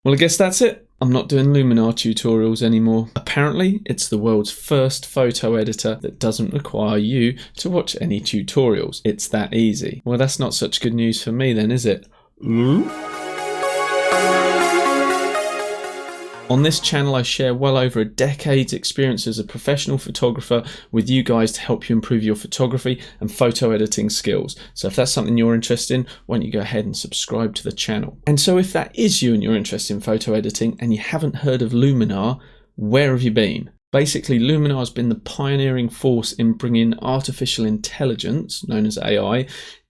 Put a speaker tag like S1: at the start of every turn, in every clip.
S1: Well, I guess that's it. I'm not doing Luminar tutorials anymore. Apparently, it's the world's first photo editor that doesn't require you to watch any tutorials. It's that easy. Well, that's not such good news for me then, is it? On this channel, I share well over a decade's experience as a professional photographer with you guys to help you improve your photography and photo editing skills. So if that's something you're interested in, why don't you go ahead and subscribe to the channel. And so if that is you and you're interested in photo editing and you haven't heard of Luminar, where have you been? Basically, Luminar has been the pioneering force in bringing artificial intelligence, known as AI,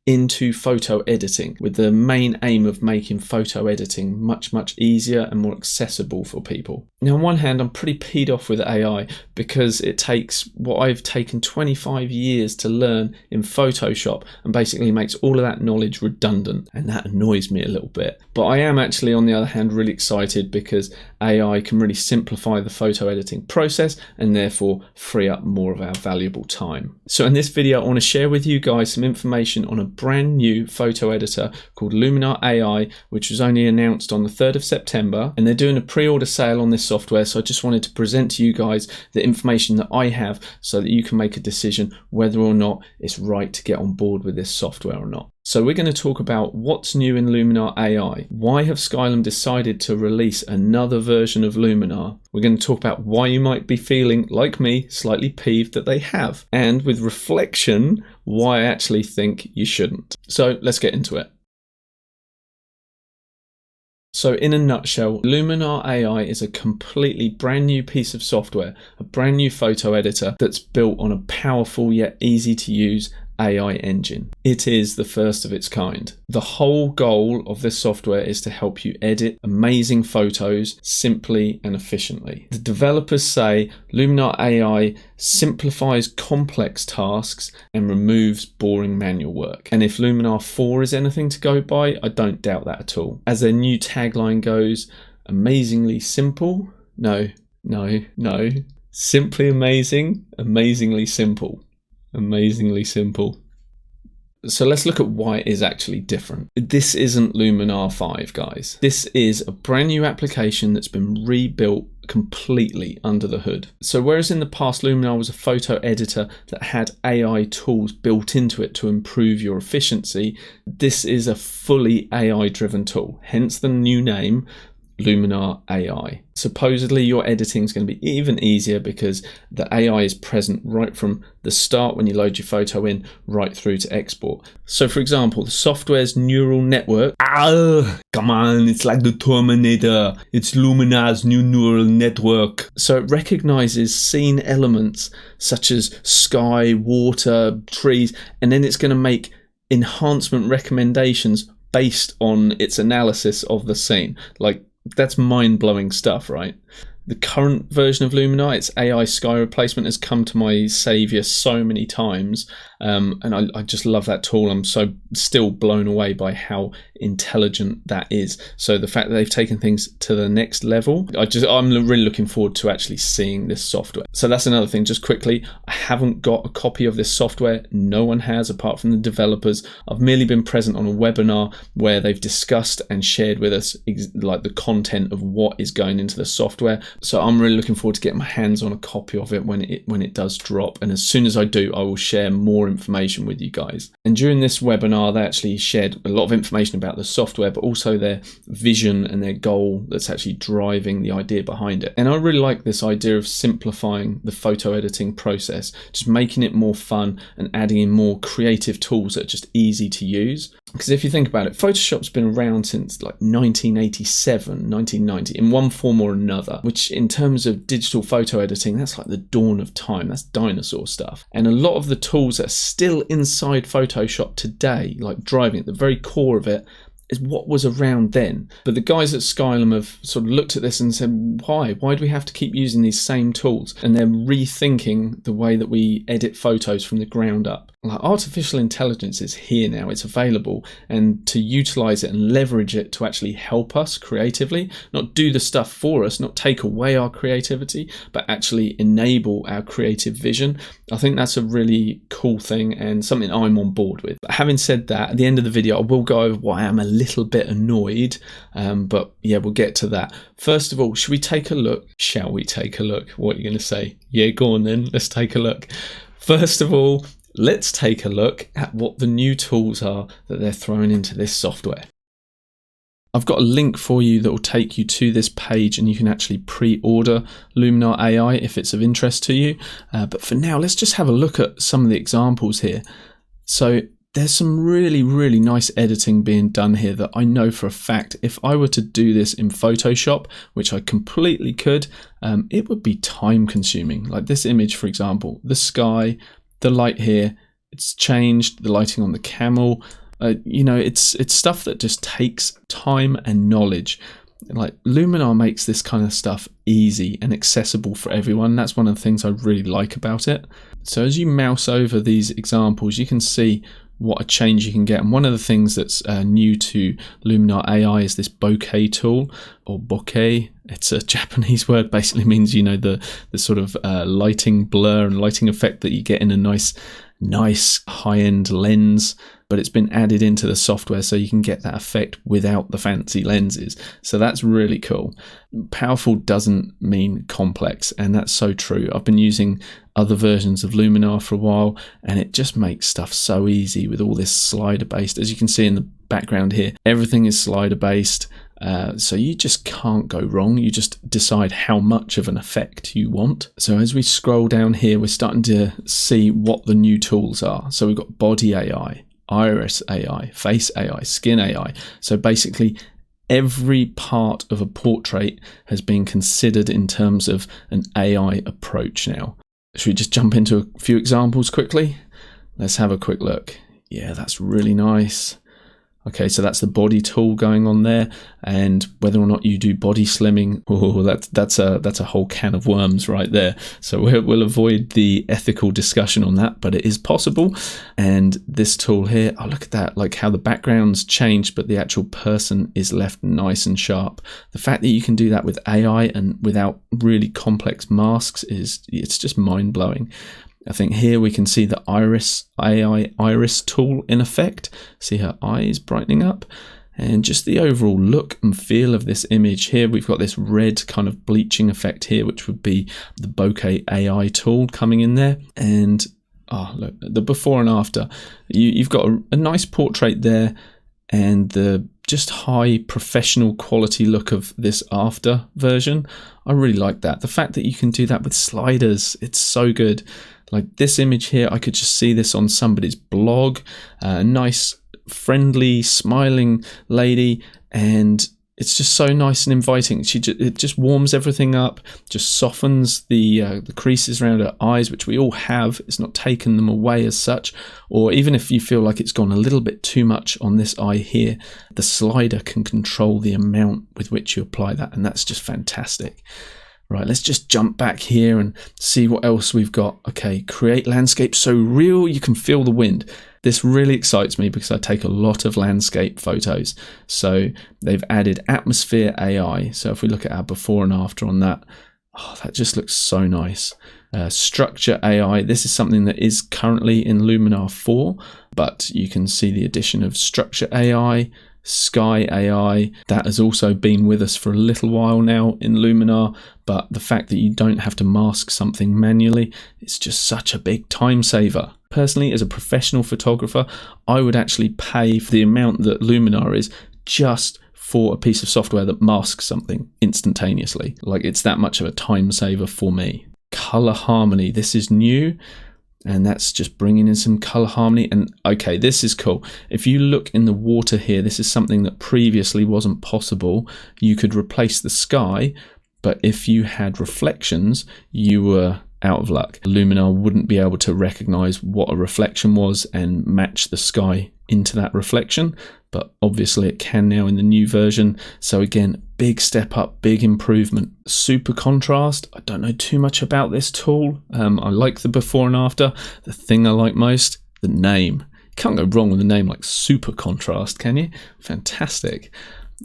S1: into photo editing, with the main aim of making photo editing much easier and more accessible for people. Now, on one hand, I'm pretty peed off with AI because it takes what I've taken 25 years to learn in Photoshop and basically makes all of that knowledge redundant, and that annoys me a little bit. But I am actually, on the other hand, really excited because AI can really simplify the photo editing process and therefore free up more of our valuable time. So in this video, I want to share with you guys some information on a brand new photo editor called Luminar AI, which was only announced on the 3rd of September, and they're doing a pre-order sale on this software. So I just wanted to present to you guys the information that I have so that you can make a decision whether or not it's right to get on board with this software or not. So we're going to talk about what's new in Luminar AI. Why have Skylum decided to release another version of Luminar? We're going to talk about why you might be feeling, like me, slightly peeved that they have. And with reflection, why I actually think you shouldn't. So let's get into it. So in a nutshell, Luminar AI is a completely brand new piece of software, a brand new photo editor that's built on a powerful yet easy to use AI engine. It is the first of its kind. The whole goal of this software is to help you edit amazing photos simply and efficiently. The developers say Luminar AI simplifies complex tasks and removes boring manual work. And if Luminar 4 is anything to go by, I don't doubt that at all. As their new tagline goes, amazingly simple? No. Simply amazing, amazingly simple. Amazingly simple. So let's look at why it is actually different. This isn't Luminar 5, guys. This is a brand new application that's been rebuilt completely under the hood. So whereas in the past Luminar was a photo editor that had AI tools built into it to improve your efficiency, this is a fully AI driven tool, hence the new name, Luminar AI. Supposedly your editing is going to be even easier because the AI is present right from the start when you load your photo in right through to export. So for example, the software's neural network, come on, it's like the Terminator, it's Luminar's new neural network. So it recognizes scene elements such as sky, water, trees, and then it's going to make enhancement recommendations based on its analysis of the scene. Like, that's mind-blowing stuff, right? The current version of Luminar, its AI sky replacement, has come to my saviour so many times, and I just love that tool. I'm so still blown away by how intelligent that is. So the fact that they've taken things to the next level, I'm really looking forward to actually seeing this software. So that's another thing. Just quickly, I haven't got a copy of this software. No one has, apart from the developers. I've merely been present on a webinar where they've discussed and shared with us like the content of what is going into the software. So I'm really looking forward to getting my hands on a copy of it when it does drop. And as soon as I do, I will share more information with you guys. And during this webinar, they actually shared a lot of information about the software, but also their vision and their goal that's actually driving the idea behind it. And I really like this idea of simplifying the photo editing process, just making it more fun and adding in more creative tools that are just easy to use. Because if you think about it, Photoshop's been around since like 1987, 1990 in one form or another, which in terms of digital photo editing, that's like the dawn of time. That's dinosaur stuff. And a lot of the tools that are still inside Photoshop today, like driving at the very core of it, is what was around then. But the guys at Skylum have sort of looked at this and said, why? Why do we have to keep using these same tools? And they're rethinking the way that we edit photos from the ground up. Like, artificial intelligence is here now, it's available, and to utilize it and leverage it to actually help us creatively, not do the stuff for us, not take away our creativity, but actually enable our creative vision. I think that's a really cool thing and something I'm on board with. But having said that, at the end of the video, I will go over why I'm a little bit annoyed, but yeah, we'll get to that. First of all, shall we take a look? Shall we take a look? What are you going to say? Yeah, go on then. Let's take a look. First of all, let's take a look at what the new tools are that they're throwing into this software. I've got a link for you that will take you to this page, and you can actually pre-order Luminar AI if it's of interest to you. But for now, let's just have a look at some of the examples here. So there's some really, really nice editing being done here that I know for a fact, if I were to do this in Photoshop, which I completely could, it would be time consuming. Like this image, for example, the sky, the light here, it's changed, the lighting on the camel. It's stuff that just takes time and knowledge. Like Luminar makes this kind of stuff easy and accessible for everyone. That's one of the things I really like about it. So as you mouse over these examples, you can see what a change you can get. And one of the things that's new to Luminar AI is this bokeh tool, or bokeh. It's a Japanese word, basically means, the sort of lighting blur and lighting effect that you get in a nice high-end lens, but it's been added into the software so you can get that effect without the fancy lenses. So that's really cool. Powerful doesn't mean complex, and that's so true. I've been using other versions of Luminar for a while, and it just makes stuff so easy with all this slider based. As you can see in the background here, everything is slider based. So you just can't go wrong. You just decide how much of an effect you want. So as we scroll down here, we're starting to see what the new tools are. So we've got body AI, iris AI, face AI, skin AI. So basically every part of a portrait has been considered in terms of an AI approach now. Should we just jump into a few examples quickly? Let's have a quick look. Yeah, that's really nice. Okay, so that's the body tool going on there, and whether or not you do body slimming, that's a whole can of worms right there. So we'll avoid the ethical discussion on that, but it is possible. And this tool here, oh, look at that, like how the background's changed, but the actual person is left nice and sharp. The fact that you can do that with AI and without really complex masks it's just mind blowing. I think here we can see the AI iris tool in effect. See her eyes brightening up, and just the overall look and feel of this image. Here we've got this red kind of bleaching effect here, which would be the bokeh AI tool coming in there. And look, the before and after. You've got a nice portrait there, and the just high professional quality look of this after version. I really like that. The fact that you can do that with sliders, it's so good. Like this image here, I could just see this on somebody's blog. A nice, friendly, smiling lady, and it's just so nice and inviting. It just warms everything up, just softens the creases around her eyes, which we all have. It's not taken them away as such. Or even if you feel like it's gone a little bit too much on this eye here, the slider can control the amount with which you apply that, and that's just fantastic. Right, let's just jump back here and see what else we've got. Okay, create landscape so real you can feel the wind. This really excites me because I take a lot of landscape photos. So they've added atmosphere AI. So if we look at our before and after on that, that just looks so nice. Structure AI, this is something that is currently in Luminar 4, but you can see the addition of structure AI, Sky AI, that has also been with us for a little while now in Luminar, but the fact that you don't have to mask something manually, it's just such a big time saver. Personally, as a professional photographer, I would actually pay for the amount that Luminar is just for a piece of software that masks something instantaneously. Like, it's that much of a time saver for me. Color harmony, this is new. And that's just bringing in some color harmony. And okay, this is cool. If you look in the water here, this is something that previously wasn't possible. You could replace the sky, but if you had reflections, you were out of luck. Luminar wouldn't be able to recognize what a reflection was and match the sky into that reflection, but obviously it can now in the new version. So again, big step up, big improvement. Super contrast, I don't know too much about this tool. I like the before and after. The thing I like most, the name. Can't go wrong with a name like super contrast, can you? Fantastic.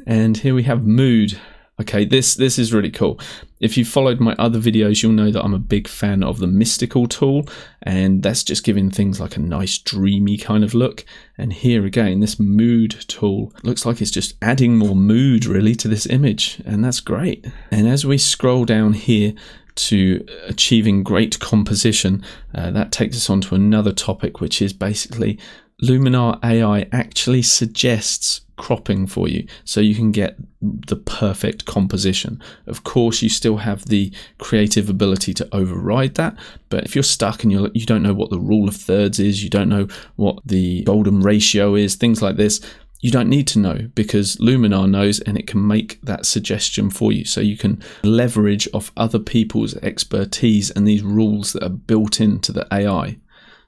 S1: And here we have mood. Okay, this is really cool. If you've followed my other videos, you'll know that I'm a big fan of the mystical tool, and that's just giving things like a nice dreamy kind of look. And here again, this mood tool looks like it's just adding more mood really to this image, and that's great. And as we scroll down here to achieving great composition, that takes us on to another topic, which is basically Luminar AI actually suggests cropping for you so you can get the perfect composition. Of course, you still have the creative ability to override that, but if you're stuck and you don't know what the rule of thirds is, you don't know what the golden ratio is, things like this, you don't need to know, because Luminar knows and it can make that suggestion for you. So you can leverage off other people's expertise and these rules that are built into the AI.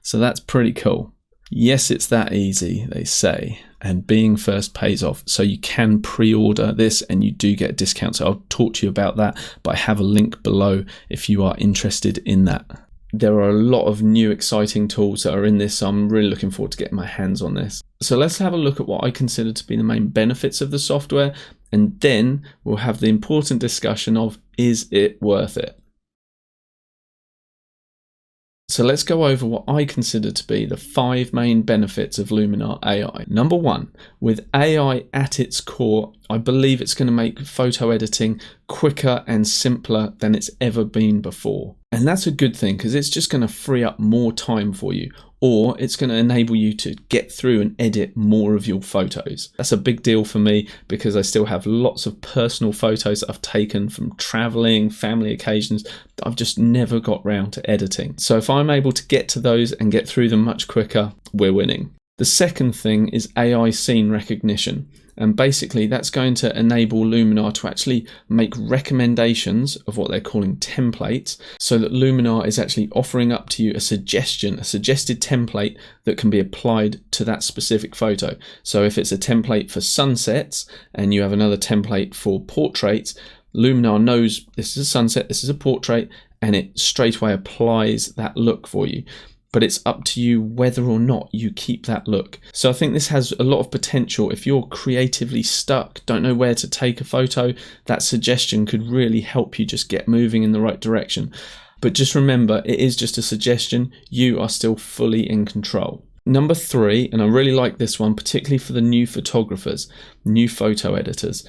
S1: So that's pretty cool. Yes, it's that easy, they say, and being first pays off. So you can pre-order this and you do get a discount. So I'll talk to you about that, but I have a link below if you are interested in that. There are a lot of new exciting tools that are in this, so I'm really looking forward to getting my hands on this. So let's have a look at what I consider to be the main benefits of the software, and then we'll have the important discussion of, is it worth it? So let's go over what I consider to be the 5 main benefits of Luminar AI. Number 1, with AI at its core, I believe it's going to make photo editing quicker and simpler than it's ever been before. And that's a good thing, because it's just going to free up more time for you, or it's going to enable you to get through and edit more of your photos. That's a big deal for me, because I still have lots of personal photos that I've taken from traveling, family occasions, that I've just never got round to editing. So if I'm able to get to those and get through them much quicker, we're winning. The second thing is AI scene recognition. And basically that's going to enable Luminar to actually make recommendations of what they're calling templates, so that Luminar is actually offering up to you a suggested template that can be applied to that specific photo. So if it's a template for sunsets and you have another template for portraits, Luminar knows this is a sunset, this is a portrait, and it straight away applies that look for you. But it's up to you whether or not you keep that look. So I think this has a lot of potential. If you're creatively stuck, don't know where to take a photo, that suggestion could really help you just get moving in the right direction. But just remember, it is just a suggestion. You are still fully in control. Number 3, and I really like this one, particularly for the new photographers, new photo editors.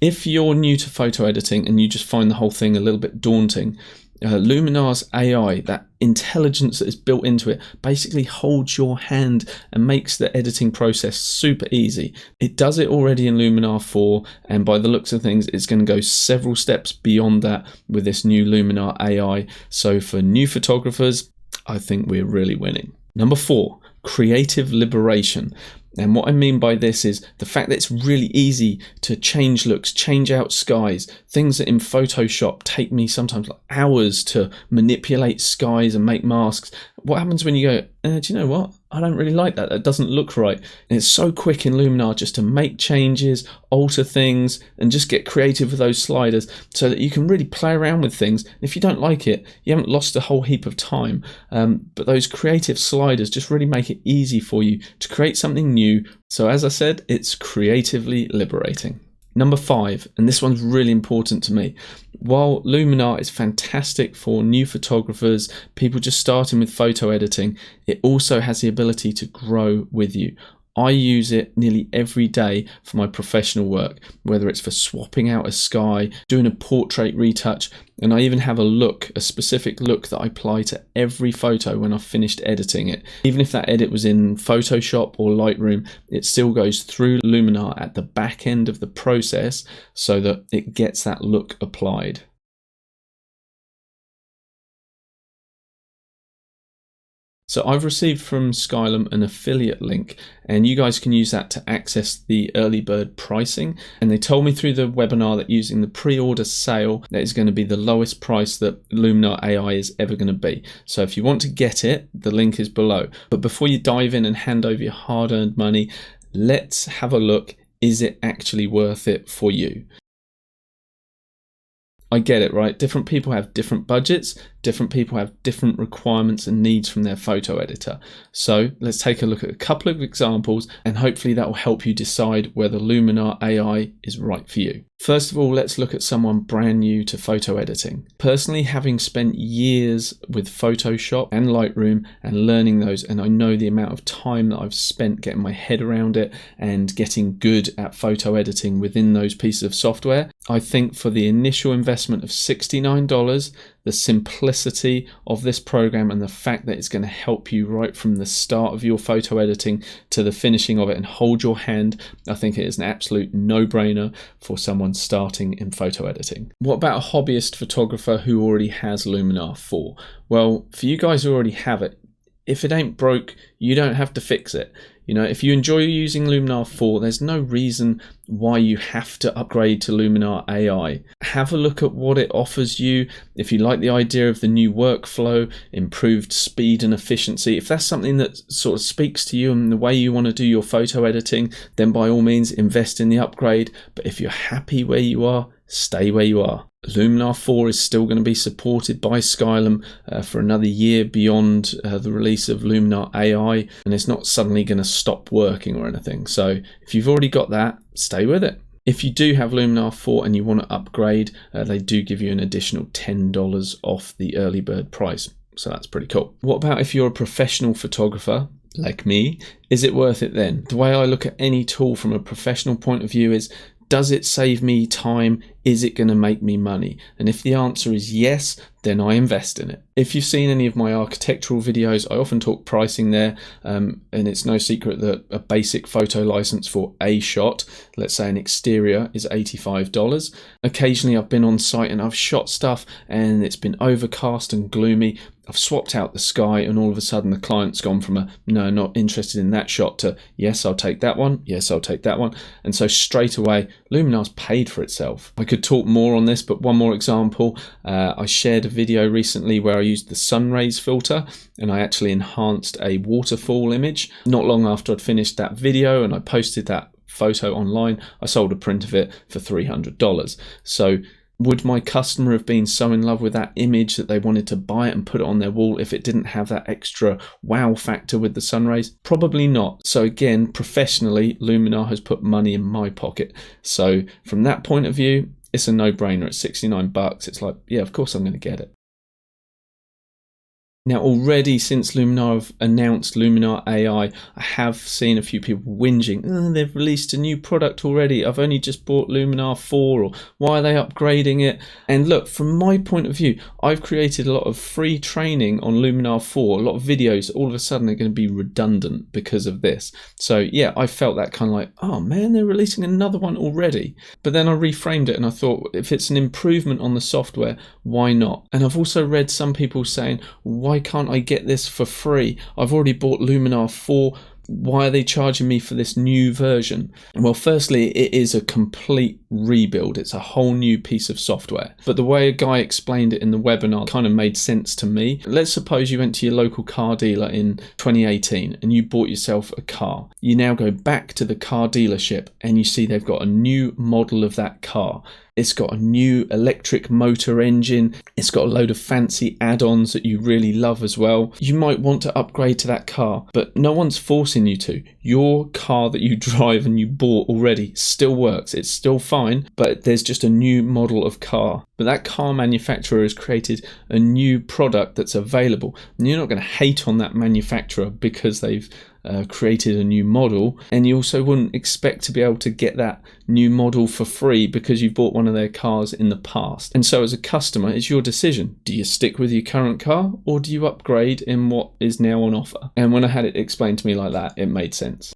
S1: If you're new to photo editing and you just find the whole thing a little bit daunting, Luminar's AI, that intelligence that is built into it, basically holds your hand and makes the editing process super easy. It does it already in Luminar 4, and by the looks of things, it's going to go several steps beyond that with this new Luminar AI. So for new photographers, I think we're really winning. Number 4, creative liberation. And what I mean by this is the fact that it's really easy to change looks, change out skies, things that in Photoshop take me sometimes like hours to manipulate skies and make masks. What happens when you go, do you know what? I don't really like that. That doesn't look right. And it's so quick in Luminar just to make changes, alter things, and just get creative with those sliders so that you can really play around with things. If you don't like it, you haven't lost a whole heap of time. But those creative sliders just really make it easy for you to create something new. So as I said, it's creatively liberating. Number 5, and this one's really important to me. While Luminar is fantastic for new photographers, people just starting with photo editing, it also has the ability to grow with you. I use it nearly every day for my professional work, whether it's for swapping out a sky, doing a portrait retouch, and I even have a specific look that I apply to every photo when I've finished editing it. Even if that edit was in Photoshop or Lightroom, it still goes through Luminar at the back end of the process so that it gets that look applied. So I've received from Skylum an affiliate link, and you guys can use that to access the early bird pricing. And they told me through the webinar that using the pre-order sale, that is going to be the lowest price that Luminar AI is ever going to be. So if you want to get it, the link is below. But before you dive in and hand over your hard-earned money, let's have a look. Is it actually worth it for you? I get it, right? Different people have different budgets, Different people have different requirements and needs from their photo editor. So let's take a look at a couple of examples, and hopefully that will help you decide whether Luminar AI is right for you. First of all, let's look at someone brand new to photo editing. Personally, having spent years with Photoshop and Lightroom and learning those, and I know the amount of time that I've spent getting my head around it and getting good at photo editing within those pieces of software, I think for the initial investment of $69, the simplicity of this program and the fact that it's going to help you right from the start of your photo editing to the finishing of it and hold your hand, I think it is an absolute no-brainer for someone starting in photo editing. What about a hobbyist photographer who already has Luminar 4? Well, for you guys who already have it, if it ain't broke, you don't have to fix it. You know, if you enjoy using Luminar 4, there's no reason why you have to upgrade to Luminar AI. Have a look at what it offers you. If you like the idea of the new workflow, improved speed and efficiency, if that's something that sort of speaks to you and the way you want to do your photo editing, then by all means invest in the upgrade. But if you're happy where you are, stay where you are. Luminar 4 is still going to be supported by Skylum for another year beyond the release of Luminar AI, and it's not suddenly going to stop working or anything. So if you've already got that, stay with it. If you do have Luminar 4 and you want to upgrade, they do give you an additional $10 off the early bird price. So that's pretty cool. What about if you're a professional photographer like me? Is it worth it then? The way I look at any tool from a professional point of view is, does it save me time? Is it going to make me money? And if the answer is yes, then I invest in it. If you've seen any of my architectural videos, I often talk pricing there, and it's no secret that a basic photo license for a shot, let's say an exterior, is $85. Occasionally I've been on site and I've shot stuff and it's been overcast and gloomy. I've swapped out the sky and all of a sudden the client's gone from a no, not interested in that shot to yes, I'll take that one, yes, I'll take that one. And so straight away, Luminar's paid for itself. I could talk more on this, but one more example. I shared a video recently where I used the sun rays filter and I actually enhanced a waterfall image. Not long after I'd finished that video and I posted that photo online, I sold a print of it for $300. So would my customer have been so in love with that image that they wanted to buy it and put it on their wall if it didn't have that extra wow factor with the sun rays? Probably not. So again, professionally, Luminar has put money in my pocket. So from that point of view, it's a no-brainer. At $69, it's like, yeah, of course I'm going to get it. Now, already since Luminar have announced Luminar AI, I have seen a few people whinging, oh, they've released a new product already, I've only just bought Luminar 4, or why are they upgrading it? And look, from my point of view, I've created a lot of free training on Luminar 4, a lot of videos all of a sudden are going to be redundant because of this. So yeah, I felt that kind of like, oh man, they're releasing another one already. But then I reframed it and I thought, if it's an improvement on the software, why not? And I've also read some people saying, why can't I get this for free? I've already bought Luminar 4. Why are they charging me for this new version? Well, firstly, it is a complete rebuild. It's a whole new piece of software. But the way a guy explained it in the webinar kind of made sense to me. Let's suppose you went to your local car dealer in 2018 and you bought yourself a car. You now go back to the car dealership and you see they've got a new model of that car. It's got a new electric motor engine. It's got a load of fancy add-ons that you really love as well. You might want to upgrade to that car, but no one's forcing you to. Your car that you drive and you bought already still works. It's still fine, but there's just a new model of car. But that car manufacturer has created a new product that's available. And you're not going to hate on that manufacturer because they've created a new model, and you also wouldn't expect to be able to get that new model for free because you bought one of their cars in the past. And so as a customer, it's your decision. Do you stick with your current car or do you upgrade in what is now on offer? And when I had it explained to me like that, it made sense.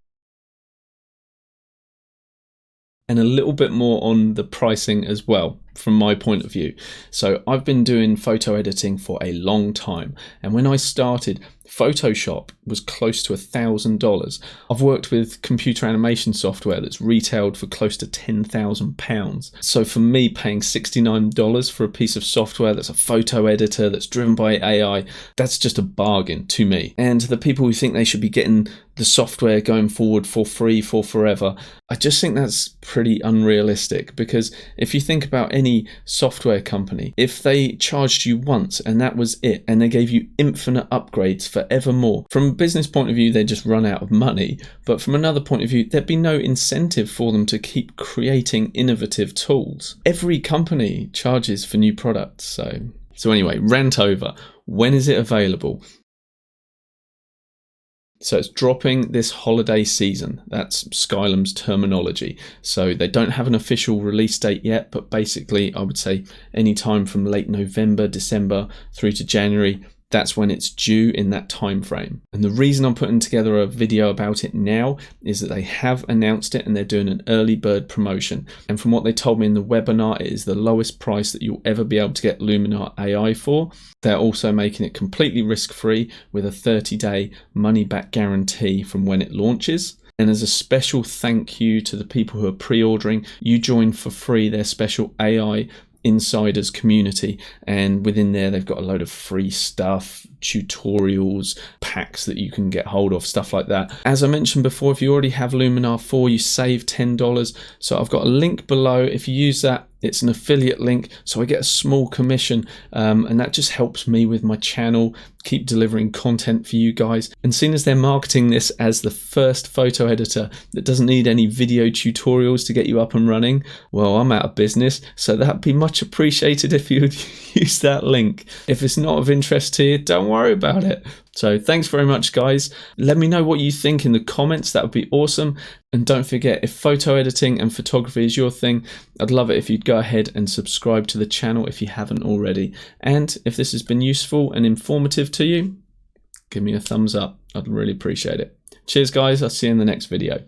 S1: And a little bit more on the pricing as well, from my point of view. So I've been doing photo editing for a long time, and when I started, Photoshop was close to $1,000. I've worked with computer animation software that's retailed for close to £10,000. So for me, paying $69 for a piece of software that's a photo editor that's driven by AI, that's just a bargain to me. And the people who think they should be getting the software going forward for free for forever. I just think that's pretty unrealistic, because if you think about any software company, if they charged you once and that was it, and they gave you infinite upgrades forevermore, from a business point of view, they just run out of money. But from another point of view, there'd be no incentive for them to keep creating innovative tools. Every company charges for new products. So anyway, rant over. When is it available? So it's dropping this holiday season. That's Skylum's terminology. So they don't have an official release date yet, but basically I would say any time from late November, December through to January, that's when it's due in that time frame. And the reason I'm putting together a video about it now is that they have announced it and they're doing an early bird promotion. And from what they told me in the webinar, it is the lowest price that you'll ever be able to get Luminar AI for. They're also making it completely risk-free with a 30-day money-back guarantee from when it launches. And as a special thank you to the people who are pre-ordering, you join for free their special AI Insiders community, and within there they've got a load of free stuff, tutorials, packs that you can get hold of, stuff like that. As I mentioned before, if you already have Luminar 4, you save $10. So I've got a link below. If you use that, it's an affiliate link, so I get a small commission, and that just helps me with my channel, keep delivering content for you guys. And seeing as they're marketing this as the first photo editor that doesn't need any video tutorials to get you up and running, well, I'm out of business, so that'd be much appreciated if you would use that link. If it's not of interest to you, don't worry about it. So thanks very much, guys. Let me know what you think in the comments. That would be awesome. And don't forget, if photo editing and photography is your thing, I'd love it if you'd go ahead and subscribe to the channel if you haven't already. And if this has been useful and informative to you, give me a thumbs up. I'd really appreciate it. Cheers, guys. I'll see you in the next video.